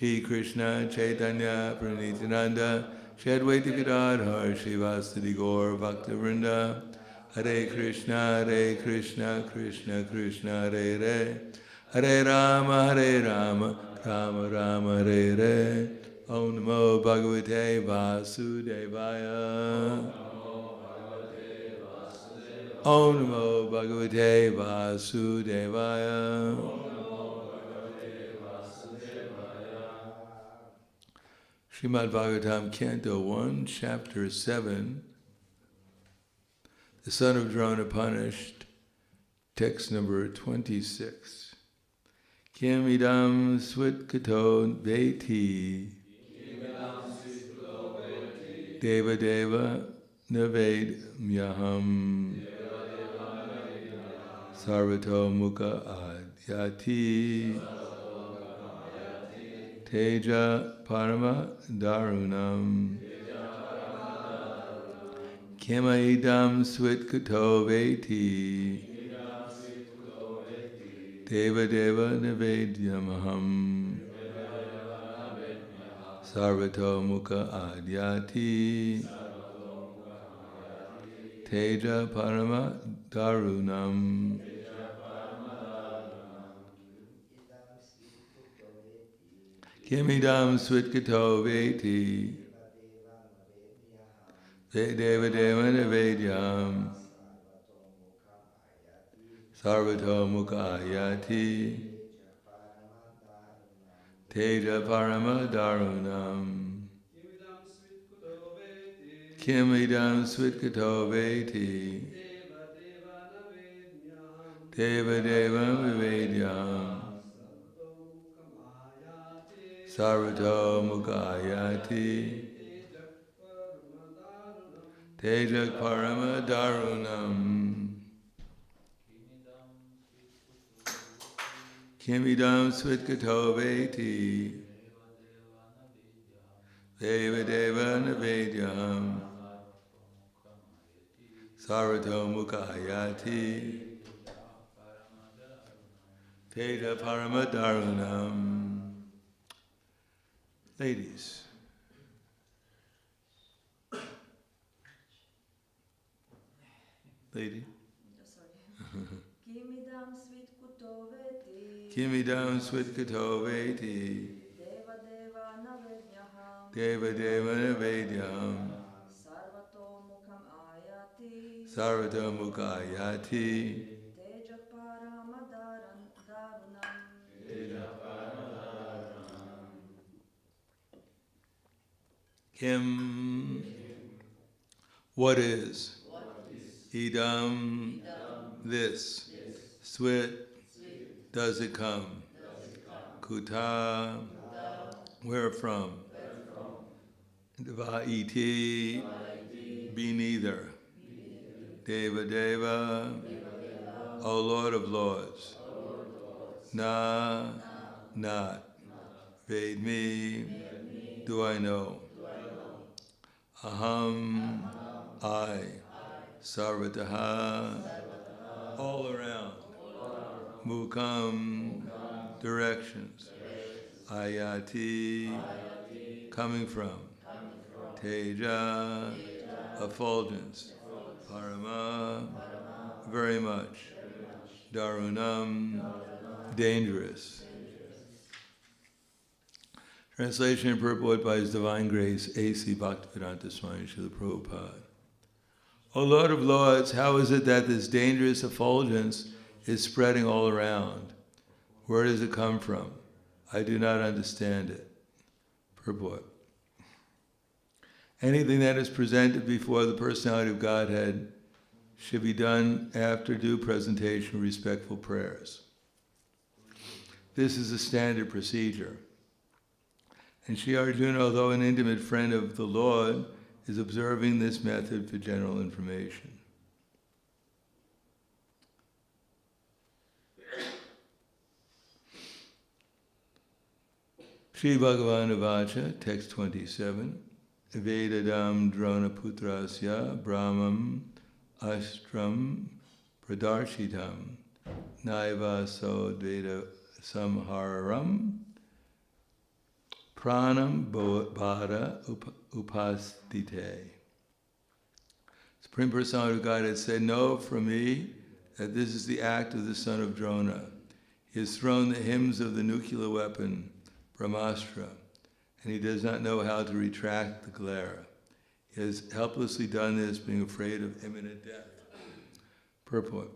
Shri Krishna Chaitanya Pranityananda Shri Advaita Gadadhar Srivasadi Gaur Bhaktivinoda Hare Krishna Krishna Krishna Hare Hare Hare Rama Rama Rama Hare Hare Om Namo Bhagavate Vasudevaya Om Namo Bhagavate Vasudevaya Srimad Bhagavatam, Canto 1, Chapter 7, the son of Drona punished, text number 26. Kim idam switkato veti deva deva naved myaham sarvato mukha adyati Teja Parama Darunam Kema idam switkato veti Deva Deva Nivedyamaham Sarvato Mukha Adyati Teja Parama Darunam Kimidam switkato veti Deva Deva Nivedyam Sarvato Mukha Ayati Teja Parama Darunam Kimidam switkato veti Deva Deva Nivedyam Sarvato Mukayati Tejak Parama Darunam Kimidam Switkato Veti Deva Deva Navedyam Sarvato Mukayati Tejak Parama Darunam. Ladies, lady. Kimidam switkato veti. Kimidam switkato veti. Deva deva navedyaham. Deva deva navedyam. Sarvato mukham ayati. Sarvato mukha ayati. Teja parama darunam. Kim, what is? Idam, this. Swit, does it come? Kuta, where from? Devaiti, be neither. Deva Deva, O Lord of Lords. Na, not. Ved me, do I know? Aham, I. Sarvataha, all around. Mukam, directions. Ayati, coming from. Teja, effulgence. Parama, very much. Darunam, dangerous. Translation and purport by His Divine Grace, A.C. Bhaktivedanta Swami Srila Prabhupada. O Lord of Lords, how is it that this dangerous effulgence is spreading all around? Where does it come from? I do not understand it. Purport. Anything that is presented before the personality of Godhead should be done after due presentation of respectful prayers. This is a standard procedure. And Sri Arjuna, although an intimate friend of the Lord, is observing this method for general information. Sri Bhagavan Vacha, text 27, Vedadam Dronaputrasya Brahmam Astram Pradarshitam Naiva So Veda Samharam Pranam Bhara Upastite. Supreme Personality of Godhead said, know from me that this is the act of the son of Drona. He has thrown the hymns of the nuclear weapon, Brahmastra, and he does not know how to retract the glare. He has helplessly done this, being afraid of imminent death. Purport.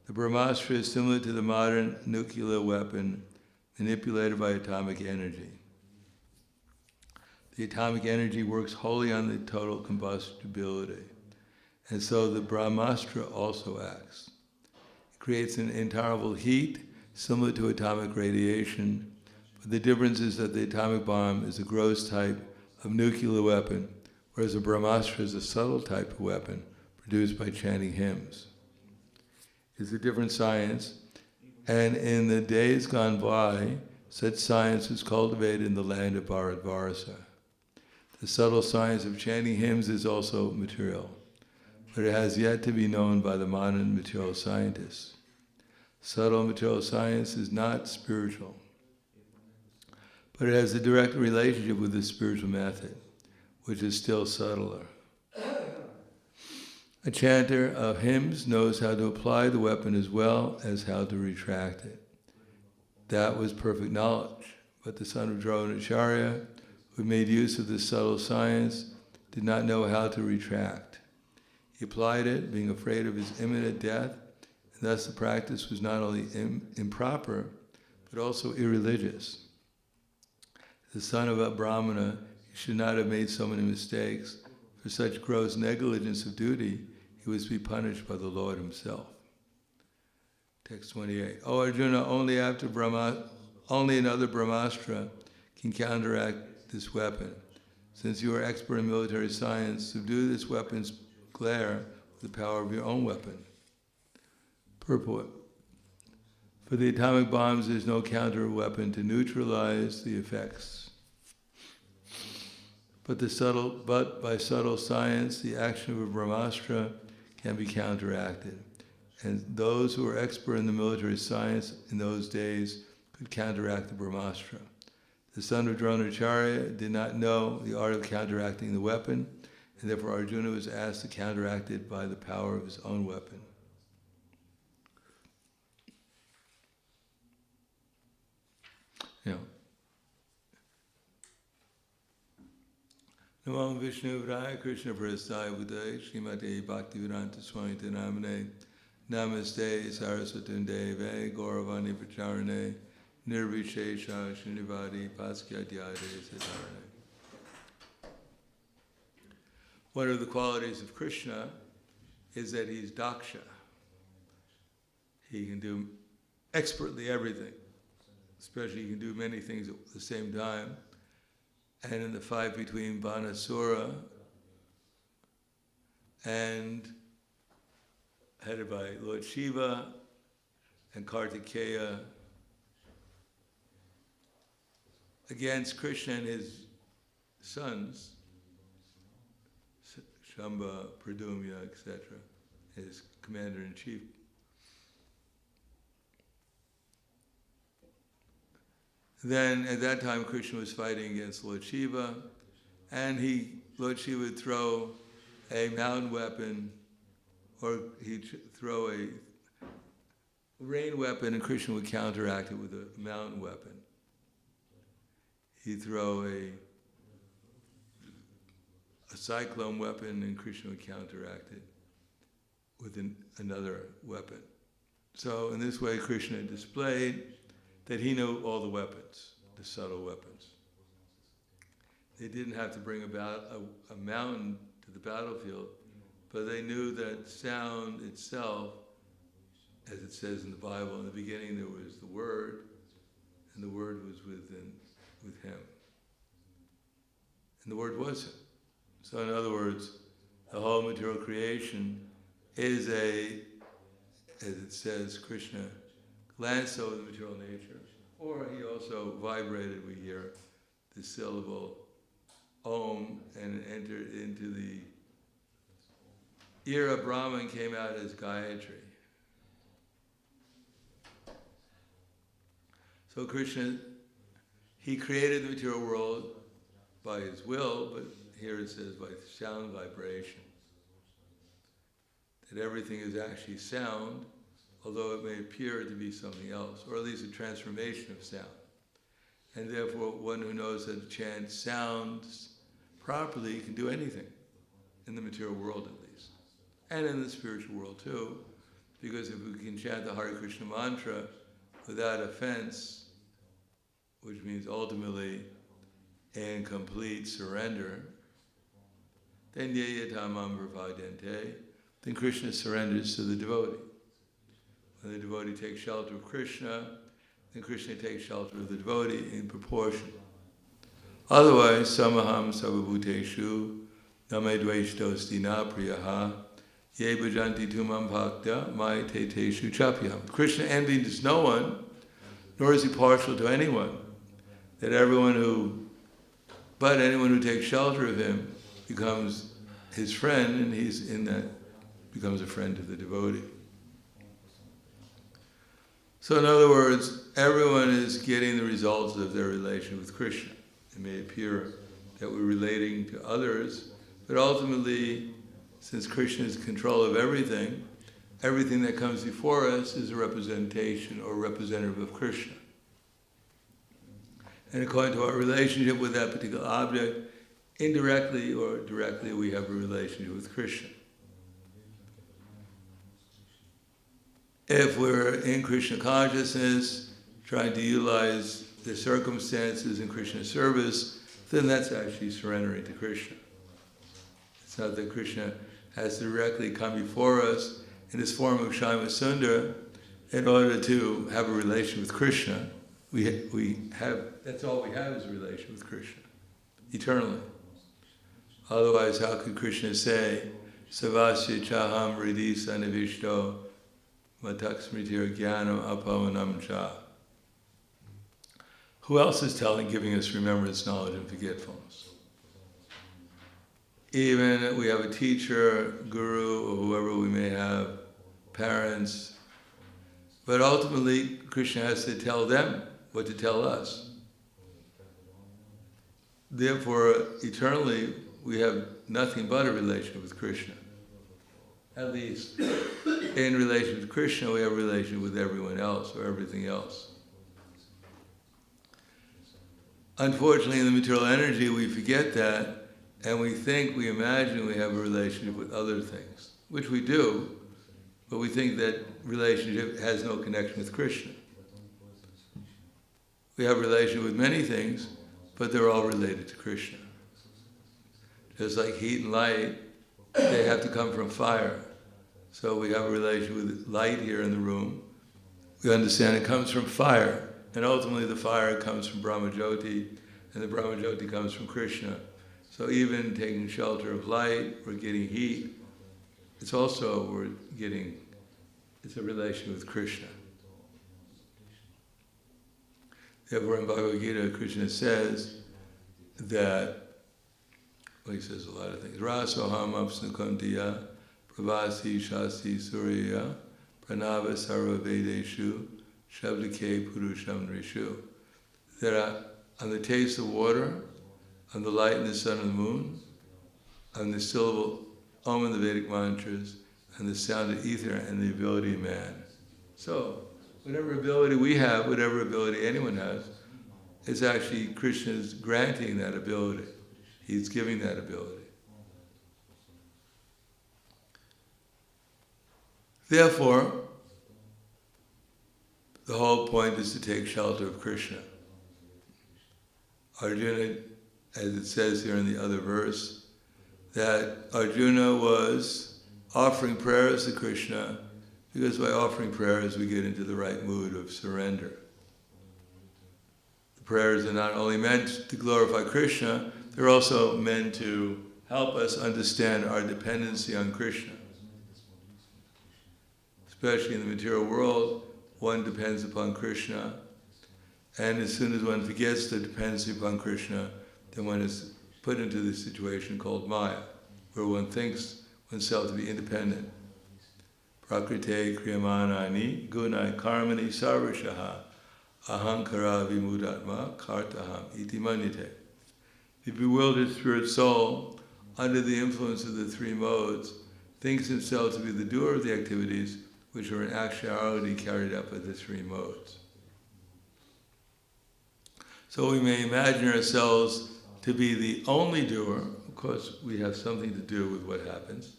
The Brahmastra is similar to the modern nuclear weapon manipulated by atomic energy. The atomic energy works wholly on the total combustibility, and so the Brahmastra also acts. It creates an intolerable heat similar to atomic radiation, but the difference is that the atomic bomb is a gross type of nuclear weapon, whereas the Brahmastra is a subtle type of weapon produced by chanting hymns. It's a different science, and in the days gone by, such science was cultivated in the land of Bharatvarsa. The subtle science of chanting hymns is also material, but it has yet to be known by the modern material scientists. Subtle material science is not spiritual, but it has a direct relationship with the spiritual method, which is still subtler. A chanter of hymns knows how to apply the weapon as well as how to retract it. That was perfect knowledge, but the son of Dronacharya, who made use of this subtle science, did not know how to retract. He applied it, being afraid of his imminent death, and thus the practice was not only improper, but also irreligious. The son of a Brahmana, he should not have made so many mistakes. For such gross negligence of duty, he was to be punished by the Lord himself. Text 28. O Arjuna, only another Brahmastra can counteract this weapon. Since you are expert in military science, subdue this weapon's glare with the power of your own weapon. Purport. For the atomic bombs, there is no counter weapon to neutralize the effects. But by subtle science, the action of a Brahmastra can be counteracted. And those who were expert in the military science in those days could counteract the Brahmastra. The son of Dronacharya did not know the art of counteracting the weapon, and therefore Arjuna was asked to counteract it by the power of his own weapon. Namo Vishnu Hare Krishna Prasthaya Buddhaya Srimate Bhaktivedanta Swami Namane Namaste Saraswati Deve Gauravani Pacharane Nirvishesha Srinivadi Paskyadyade Siddharane. One of the qualities of Krishna is that he's daksha. He can do expertly everything. Especially he can do many things at the same time. And in the fight between Banasura and headed by Lord Shiva and Kartikeya against Krishna and his sons, Shamba, Pradumya, etc., his commander-in-chief. Then at that time Krishna was fighting against Lord Shiva, and Lord Shiva would throw a mountain weapon, or he'd throw a rain weapon and Krishna would counteract it with a mountain weapon. He'd throw a cyclone weapon and Krishna would counteract it with another weapon. So in this way Krishna displayed that he knew all the weapons, the subtle weapons. They didn't have to bring about a mountain to the battlefield, but they knew that sound itself, as it says in the Bible, in the beginning there was the Word, and the Word was with him. And the Word was him. So in other words, the whole material creation is as it says, Krishna glanced over the material nature, or he also vibrated, we hear the syllable Om, and entered into the ear of Brahman, came out as Gayatri. So Krishna, He created the material world by his will, but here it says by sound vibration. That everything is actually sound, although it may appear to be something else, or at least a transformation of sound. And therefore, one who knows how to chant sounds properly can do anything, in the material world at least. And in the spiritual world too, because if we can chant the Hare Krišna mantra without offense, which means ultimately in complete surrender, then yeyatamam pravadente, then Krishna surrenders to the devotee. When the devotee takes shelter of Krishna, then Krishna takes shelter of the devotee in proportion. Otherwise, samaham sarvabhuteshu name dveshtosti na priyaha ye bhajanti tumam bhakta mai te teshu chapyam. Krishna envies no one, nor is he partial to anyone. That anyone who takes shelter of him becomes his friend, and he's in that, becomes a friend to the devotee. So in other words, everyone is getting the results of their relation with Krishna. It may appear that we're relating to others, but ultimately, since Krishna is in control of everything, everything that comes before us is a representation or representative of Krishna. And according to our relationship with that particular object, indirectly or directly, we have a relationship with Krishna. If we're in Krishna consciousness, trying to utilize the circumstances in Krishna's service, then that's actually surrendering to Krishna. It's not that Krishna has to directly come before us in this form of Shyamasundara Sundar in order to have a relation with Krishna. That's all we have is a relation with Krishna, eternally. Otherwise, how could Krishna say, Savasya chaham ridi sanavishto mataksmritir jnanam apavanam cha? Who else is giving us remembrance, knowledge, and forgetfulness? Even we have a teacher, guru, or whoever we may have, parents, but ultimately Krishna has to tell them what to tell us. Therefore, eternally, we have nothing but a relation with Krishna. At least in relation to Krishna, we have a relation with everyone else or everything else. Unfortunately, in the material energy, we forget that, and we imagine we have a relationship with other things, which we do, but we think that relationship has no connection with Krishna. We have a relation with many things, but they're all related to Krishna. Just like heat and light, they have to come from fire. So we have a relation with light here in the room. We understand it comes from fire, and ultimately the fire comes from Brahmajyoti, and the Brahmajyoti comes from Krishna. So even taking shelter of light, we're getting heat. It's a relation with Krishna. Therefore in Bhagavad Gita, Krishna says that, he says a lot of things. Rasoham apsnukantiya pravasi shasti surya pranava sarva vedeshu shabdike purusham rishu. That on the taste of water, on the light and the sun and the moon, on the syllable Om in the Vedic mantras, and the sound of ether and the ability of man. So, whatever ability we have, whatever ability anyone has, is actually Krishna's granting that ability. He's giving that ability. Therefore, the whole point is to take shelter of Krishna. Arjuna, as it says here in the other verse, that Arjuna was offering prayers to Krishna because by offering prayers we get into the right mood of surrender. The prayers are not only meant to glorify Krishna, they're also meant to help us understand our dependency on Krishna. Especially in the material world, one depends upon Krishna, and as soon as one forgets the dependency upon Krishna, then one is put into this situation called Maya, where one thinks oneself to be independent. Prakrite kriyamanani gunai karmani sarvashaha ahankara vimudatma kartaham iti manyate. The bewildered spirit soul, under the influence of the three modes, thinks himself to be the doer of the activities which are in actuality carried out by the three modes. So we may imagine ourselves to be the only doer. Of course, we have something to do with what happens.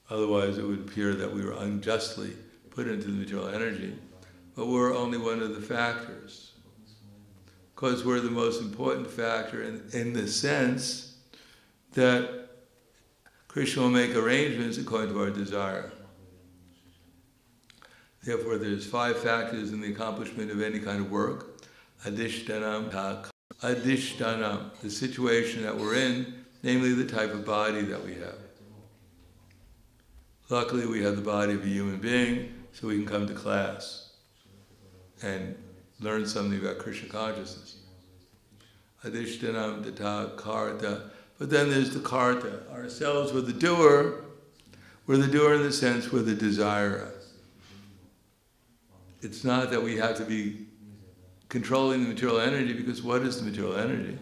Otherwise, it would appear that we were unjustly put into the material energy. But we're only one of the factors. Because we're the most important factor in the sense that Krishna will make arrangements according to our desire. Therefore, there's 5 factors in the accomplishment of any kind of work. Adishtanam, Adishtanam, the situation that we're in, namely the type of body that we have. Luckily, we have the body of a human being, so we can come to class and learn something about Krishna consciousness. Adishtanam tata karta. But then there's the karta. Ourselves, we're the doer. We're the doer in the sense we're the desirer. It's not that we have to be controlling the material energy, because what is the material energy?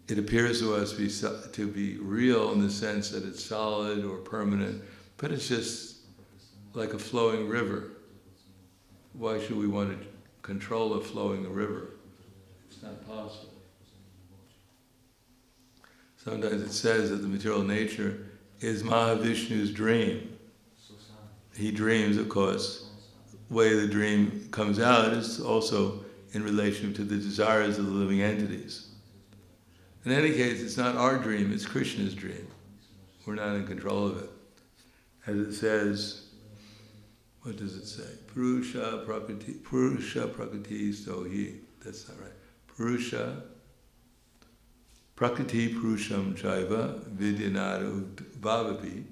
It appears to us to be real in the sense that it's solid or permanent, but it's just like a flowing river. Why should we want to control a flowing river? It's not possible. Sometimes it says that the material nature is Mahavishnu's dream. He dreams, of course. The way the dream comes out is also in relation to the desires of the living entities. In any case, it's not our dream, it's Krishna's dream. We're not in control of it. As it says, what does it say? Purusha prakriti stohi. That's not right. Purusha prakriti purusham chaiva vidyanadu bhavapi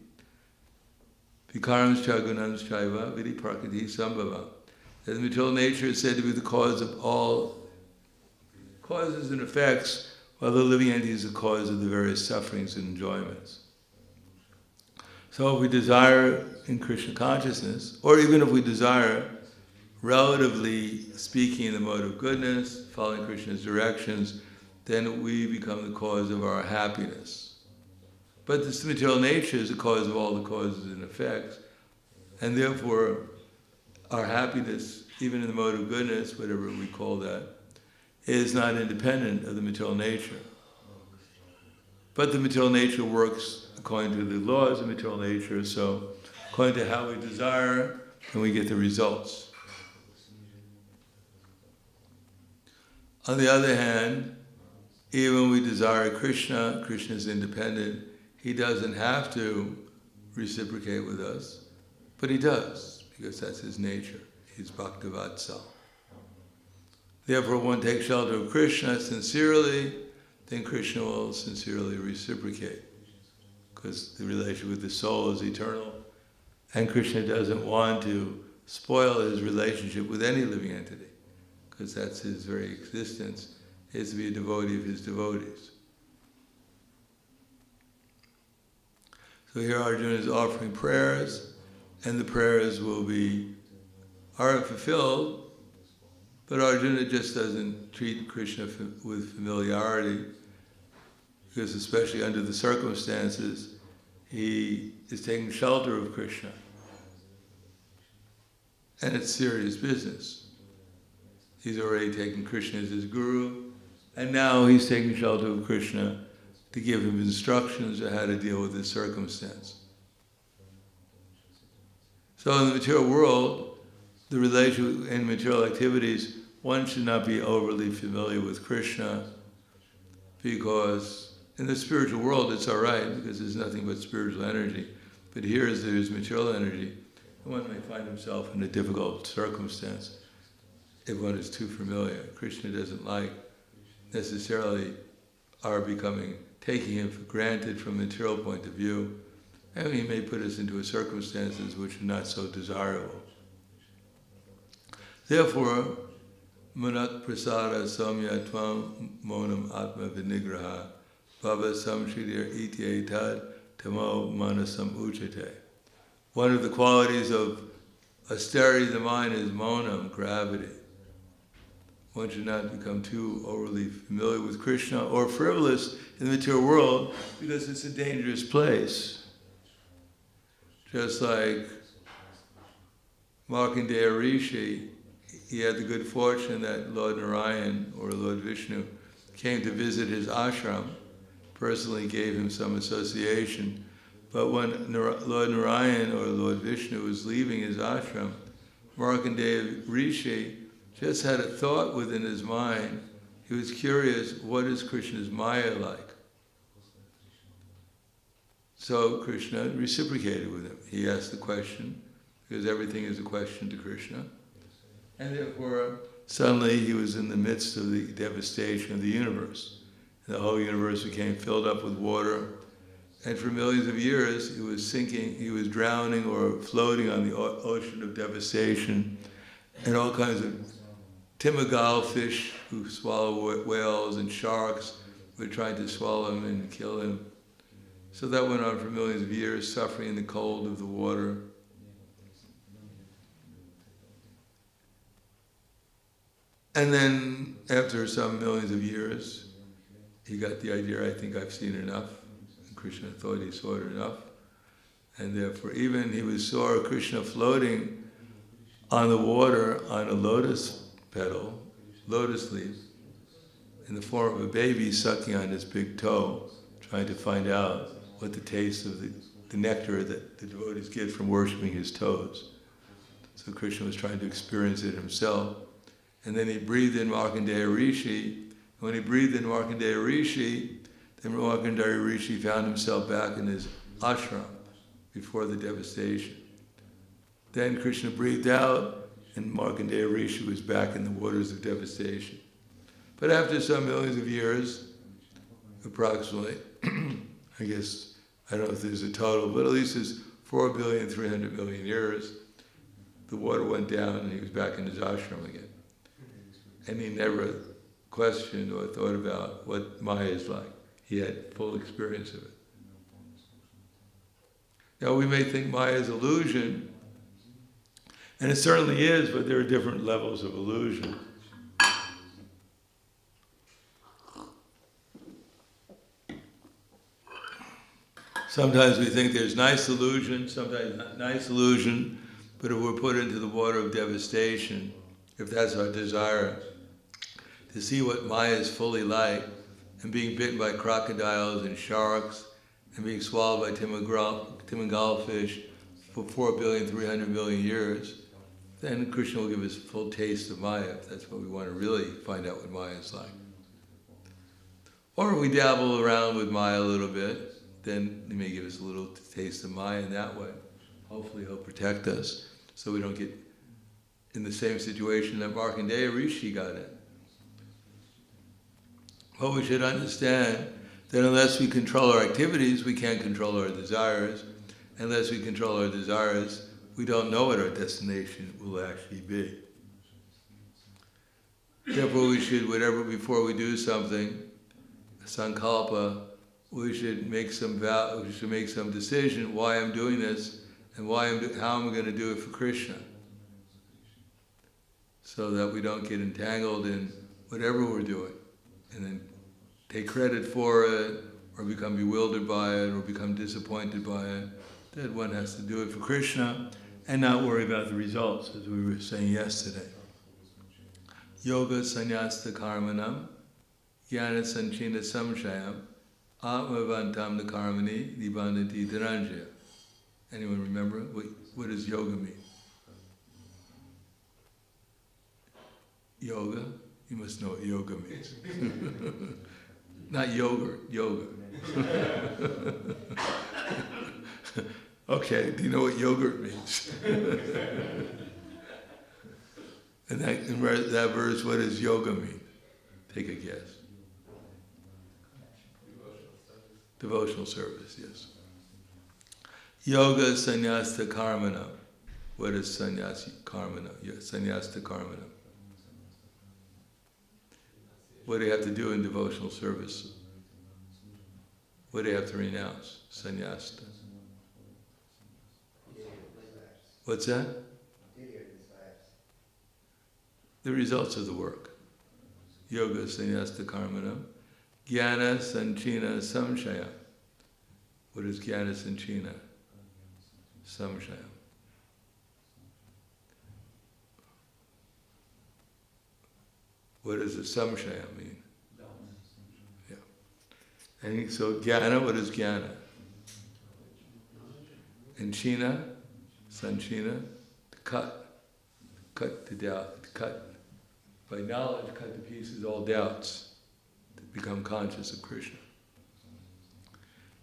vikarams chagunams chaiva vidi prakriti sambhava. That the material nature is said to be the cause of all causes and effects, while the living entity is the cause of the various sufferings and enjoyments. So if we desire in Krishna consciousness, or even if we desire, relatively speaking, in the mode of goodness, following Krishna's directions, then we become the cause of our happiness. But this material nature is the cause of all the causes and effects, and therefore our happiness, even in the mode of goodness, whatever we call that, is not independent of the material nature. But the material nature works according to the laws of material nature, so according to how we desire, then we get the results. On the other hand, even when we desire Krishna, Krishna is independent. He doesn't have to reciprocate with us, but he does, because that's his nature. He's Bhaktivatsal. Therefore, one takes shelter of Krishna sincerely, then Krishna will sincerely reciprocate, because the relation with the soul is eternal, and Krishna doesn't want to spoil his relationship with any living entity, because that's his very existence, is to be a devotee of his devotees. So here Arjuna is offering prayers, and the prayers are fulfilled, but Arjuna just doesn't treat Krishna with familiarity, because especially under the circumstances, he is taking shelter of Krishna. And it's serious business. He's already taken Krishna as his guru, and now he's taking shelter of Krishna to give him instructions on how to deal with this circumstance. So in the material world, the relation in material activities, one should not be overly familiar with Krishna, because in the spiritual world it's all right, because there's nothing but spiritual energy. But here there's material energy, and one may find himself in a difficult circumstance if one is too familiar. Krishna doesn't like necessarily our taking him for granted from a material point of view, and he may put us into circumstances which are not so desirable. Therefore, Manat prasada samya tvam monam atma vinigraha bhava samshridir ityetad tamo manasam uchate. One of the qualities of austerity of the mind is monam, gravity. one should not become too overly familiar with Krishna or frivolous in the material world, because it's a dangerous place. Just like Markandeya Rishi, he had the good fortune that Lord Narayan or Lord Vishnu came to visit his ashram, personally gave him some association. But when Lord Narayan or Lord Vishnu was leaving his ashram, Markandeya Rishi just had a thought within his mind. He was curious, what is Krishna's Maya like? So Krishna reciprocated with him. He asked the question, because everything is a question to Krishna. And therefore, suddenly he was in the midst of the devastation of the universe. And the whole universe became filled up with water. And for millions of years, he was sinking, he was drowning or floating on the ocean of devastation. And all kinds of timagal fish who swallow whales and sharks were trying to swallow him and kill him. So that went on for millions of years, suffering in the cold of the water. And then, after some millions of years, he got the idea, I think I've seen enough. And Krishna thought he saw it enough. And therefore, even he saw Krishna floating on the water on a lotus petal, lotus leaf, in the form of a baby sucking on his big toe, trying to find out what the taste of the nectar that the devotees get from worshipping his toes. So Krishna was trying to experience it himself. And then he breathed in Markandeya Rishi. When he breathed in Markandeya Rishi, then Markandeya Rishi found himself back in his ashram before the devastation. Then Krishna breathed out, and Markandeya Rishi was back in the waters of devastation. But after some millions of years, approximately, I guess, I don't know if there's a total, but at least it's 4,300,000,000 years, the water went down and he was back in his ashram again. And he never questioned or thought about what Maya is like. He had full experience of it. Now we may think Maya is illusion, and it certainly is, but there are different levels of illusion. Sometimes we think there's nice illusion, sometimes not nice illusion, but if we're put into the water of devastation, if that's our desire, to see what Maya is fully like, and being bitten by crocodiles and sharks, and being swallowed by timagal fish for 4,300,000,000 years, then Krishna will give us a full taste of Maya, if that's what we want to really find out what Maya is like. Or if we dabble around with Maya a little bit, then he may give us a little taste of Maya in that way. Hopefully he'll protect us, so we don't get in the same situation that Markandeya Rishi got in. But we should understand that unless we control our activities, we can't control our desires. Unless we control our desires, we don't know what our destination will actually be. Therefore, we should, before we do something, sankalpa, we should make some decision why I'm doing this and how I'm going to do it for Krishna, so that we don't get entangled in whatever we're doing, and then take credit for it, or become bewildered by it, or become disappointed by it. That one has to do it for Krishna, and not worry about the results, as we were saying yesterday. Yoga sannyasta karmanam, jnana sanchina samshayam, atmavantam nakarmani nibbandhati dhananjaya. Anyone remember? What does yoga mean? Yoga? You must know what yoga means. Not yogurt, yoga. Okay, do you know what yogurt means? And in that verse, what does yoga mean? Take a guess. Devotional service, yes. Yoga sannyasta karmana. What is sannyasa karmana? Yes, sannyasta karmana. What do you have to do in devotional service? What do you have to renounce? Sannyasta. What's that? The results of the work. yoga sannyasta karmanam, jnana sanchina samshaya. What is jnana sanchina? Samshaya. What does a samshaya mean? Yeah. And so jnana, what is jnana? And china, sanchina, to cut to doubt, to cut. By knowledge, cut to pieces all doubts, to become conscious of Krishna.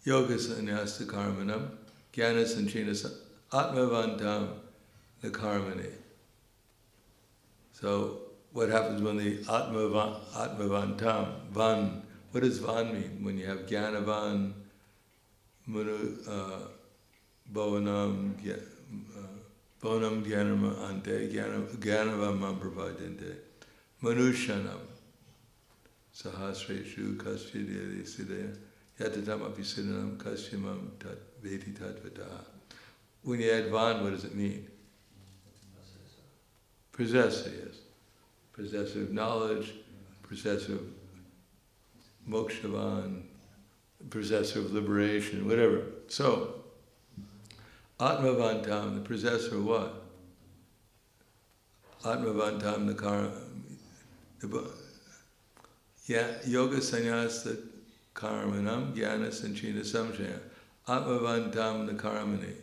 Yoga sannyasta karmanam, jnana sanchina atmavantam the karmani. So, what happens when the atmavantam, van, what does van mean? When you have jnanavan, bhavanam jnanam ante, jnanavam pravadinte, manushanam, sahasreshu kasyadhyadi siddhaya, yatatam apisiddhanam kasyamam tat veti tatvataha. When you add van, what does it mean? Possessor, yes. Possessor of knowledge, possessor of mokshavan, possessor of liberation, whatever. So, Atmavantam, the possessor of what? Atmavantam, the karma. Yoga sannyasa karmanam, jnana sanchina samshaya. Atmavantam, the karmani.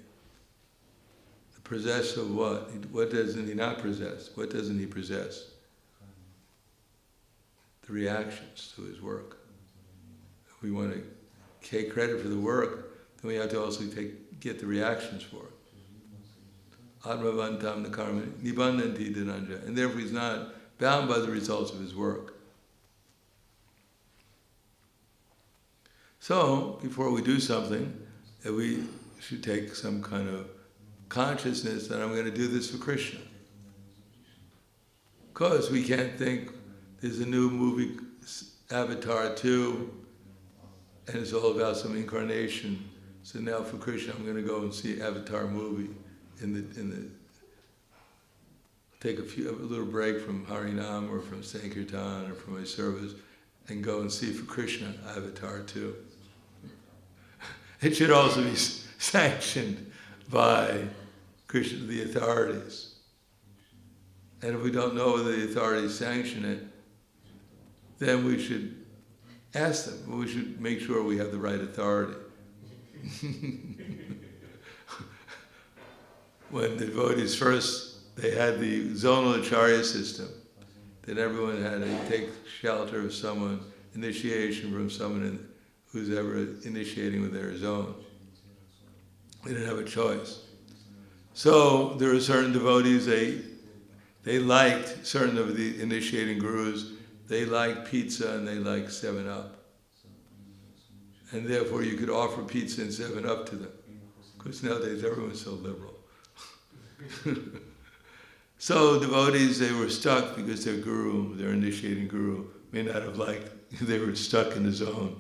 The possessor of what? What doesn't he not possess? What doesn't he possess? The reactions to his work. If we want to take credit for the work, then we have to also get the reactions for it. Atmavantam the karma, nibandhanti dhananja. And therefore he's not bound by the results of his work. So, before we do something, we should take some kind of consciousness that I'm going to do this for Krishna. Because we can't think, there's a new movie, Avatar 2, and it's all about some incarnation. So now for Krishna, I'm going to go and see Avatar movie take a little break from Harinam or from Sankirtan or from my service and go and see for Krishna Avatar 2. It should also be sanctioned by Krishna, the authorities. And if we don't know whether the authorities sanction it, then we should ask them. We should make sure we have the right authority. When the devotees first, they had the zonal acharya system, then everyone had to take shelter of someone, initiation from someone who's ever initiating with their zone. They didn't have a choice. So there were certain devotees, they liked, certain of the initiating gurus, they liked pizza and they liked 7-Up. And therefore you could offer pizza and 7-Up to them. Because nowadays everyone's so liberal. So devotees, they were stuck because their guru, their initiating guru, may not have liked, they were stuck in the zone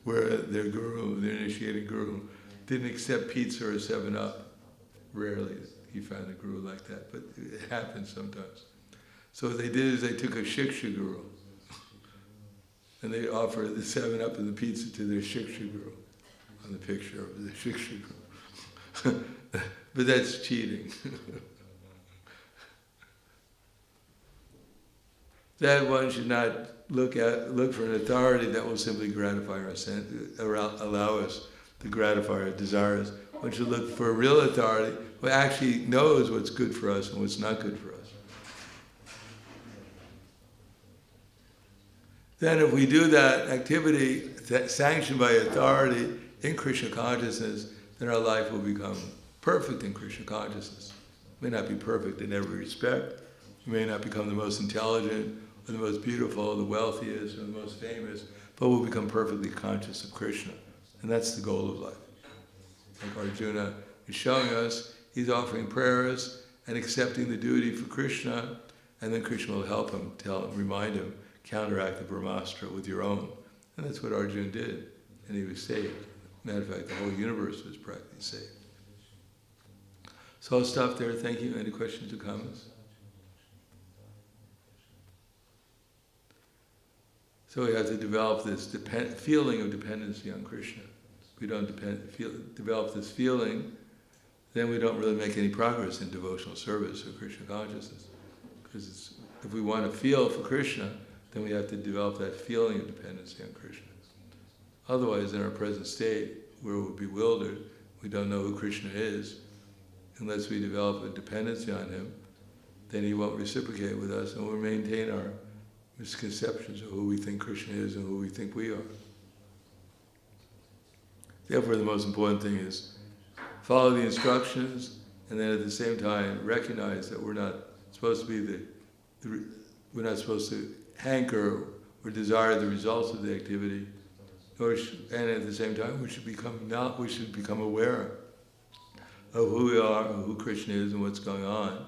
where their guru, their initiating guru, didn't accept pizza or 7-Up. Rarely you found a guru like that, but it happens sometimes. So what they did is they took a shiksha guru and they offered the 7-Up and the pizza to their shiksha guru on the picture of the shiksha guru. But that's cheating. That one should not look for an authority that will simply gratify our sense, allow us to gratify our desires. One should look for a real authority who actually knows what's good for us and what's not good for us. Then if we do that activity that's sanctioned by authority in Krishna consciousness, then our life will become perfect in Krishna consciousness. It may not be perfect in every respect. We may not become the most intelligent, or the most beautiful, the wealthiest, or the most famous, but we'll become perfectly conscious of Krishna. And that's the goal of life. Like Arjuna is showing us, he's offering prayers and accepting the duty for Krishna, and then Krishna will help him, remind him, counteract the Brahmastra with your own. And that's what Arjuna did, and he was saved. Matter of fact, the whole universe was practically saved. So I'll stop there. Thank you. Any questions or comments? So we have to develop this feeling of dependency on Krishna. If we don't develop this feeling, then we don't really make any progress in devotional service or Krishna consciousness. Because if we want to feel for Krishna, then we have to develop that feeling of dependency on Krishna. Otherwise, in our present state, where we're bewildered, we don't know who Krishna is, unless we develop a dependency on him, then he won't reciprocate with us, and we'll maintain our misconceptions of who we think Krishna is and who we think we are. Therefore, the most important thing is follow the instructions, and then at the same time recognize that we're not supposed to be we're not supposed to hanker or desire the results of the activity, and at the same time we should become aware of who we are, of who Krishna is, and what's going on,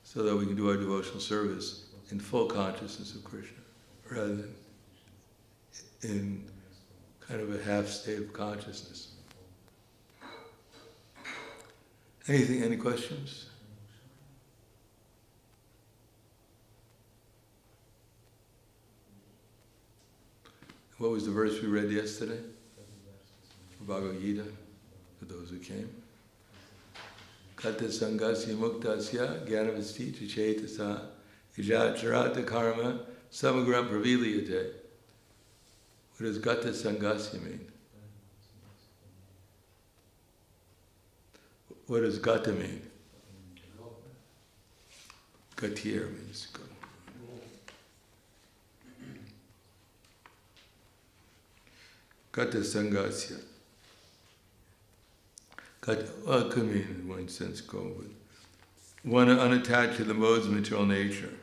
so that we can do our devotional service in full consciousness of Krishna, rather than in kind of a half state of consciousness. Any questions? What was the verse we read yesterday? Bhagavad Gita, for those who came. Kata sangasya muktasya jnanavasti chetasa ijacharata karma samagram praviliyate. What does gata sangasya mean? What does gata mean? Gatir means go. Gata sangasya. Gata, well, it could mean in one sense go, but one unattached to the modes of material nature.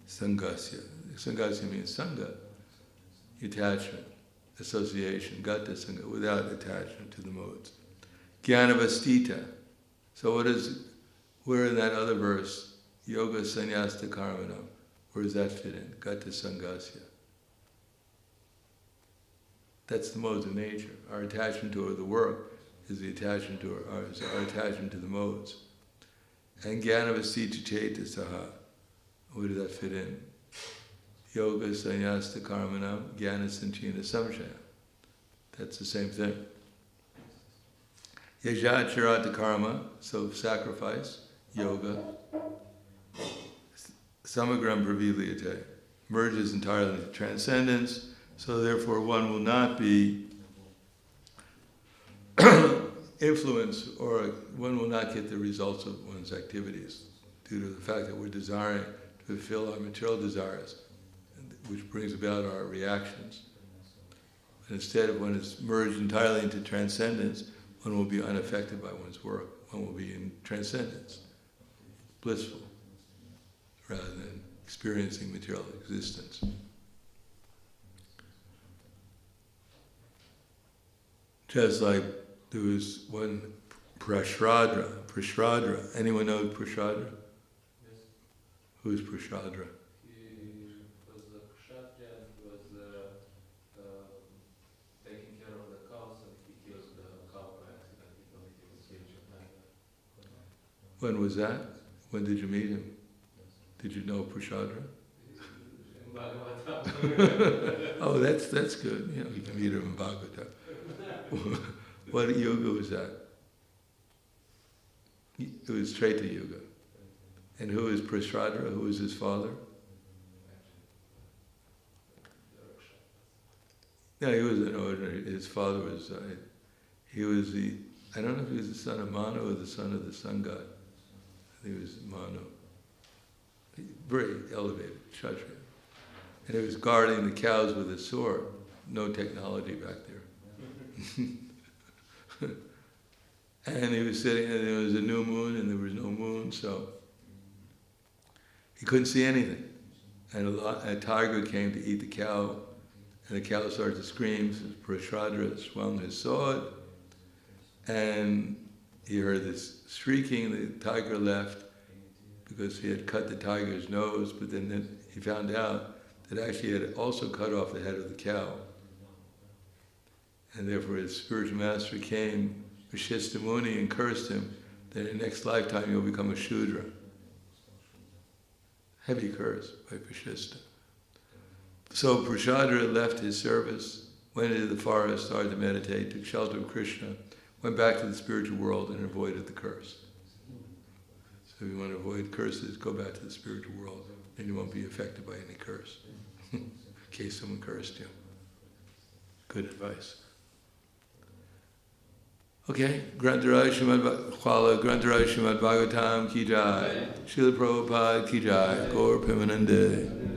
Sangasya. Sangasya means sangha, attachment, association, gata sangha, without attachment to the modes. Jnanavastita. So where in that other verse, yoga sannyasta karmanam, where does that fit in? Gata sangasya. That's the modes of nature. Our attachment to the work is the attachment to our attachment to the modes. And jnanavastita chetasaha. Where does that fit in? Yoga sannyasta karmanam jnana sanchina samshaya. That's the same thing. Yajacharata karma, so sacrifice, yoga. Samagram praviliyate, merges entirely into transcendence, so therefore one will not be influenced, or one will not get the results of one's activities due to the fact that we're desiring to fulfill our material desires, which brings about our reactions. And instead, of when it's merged entirely into transcendence, one will be unaffected by one's work. One will be in transcendence, blissful, rather than experiencing material existence. Just like there was one Prahladananda. Anyone know Prahladananda? Yes. Who is Prahladananda? He was a kshatriya and he was taking care of the cows, and he killed the cow by accident because he was rich at night. When was that? When did you meet him? Did you know Prahladananda? Oh, that's good. You know, you can meet him in Bhagavatam. What yoga was that? It was Treta Yoga. And who is Prahladananda? Who is his father? Yeah, he was an ordinary. His father was. He was I don't know if he was the son of Manu or the son of the sun god. I think he was Manu. Very elevated kshatriya. And he was guarding the cows with a sword. No technology back there. And he was sitting, and there was a new moon, and there was no moon, so he couldn't see anything. And a tiger came to eat the cow, and the cow started to scream. So Prahladananda swung his sword, and he heard this shrieking. The tiger left because he had cut the tiger's nose, but then he found out that actually he had also cut off the head of the cow. And therefore his spiritual master came, Vashishta Muni, and cursed him that in the next lifetime you'll become a Shudra. Heavy curse by Vashishta. So Prahlada left his service, went into the forest, started to meditate, took shelter of Krishna, went back to the spiritual world and avoided the curse. So if you want to avoid curses, go back to the spiritual world and you won't be affected by any curse. In case someone cursed you. Good advice. Okay, Grantaraj Srimad Bhagavatam ki jai, Srila Prabhupada ki jai, Gaur Premanande.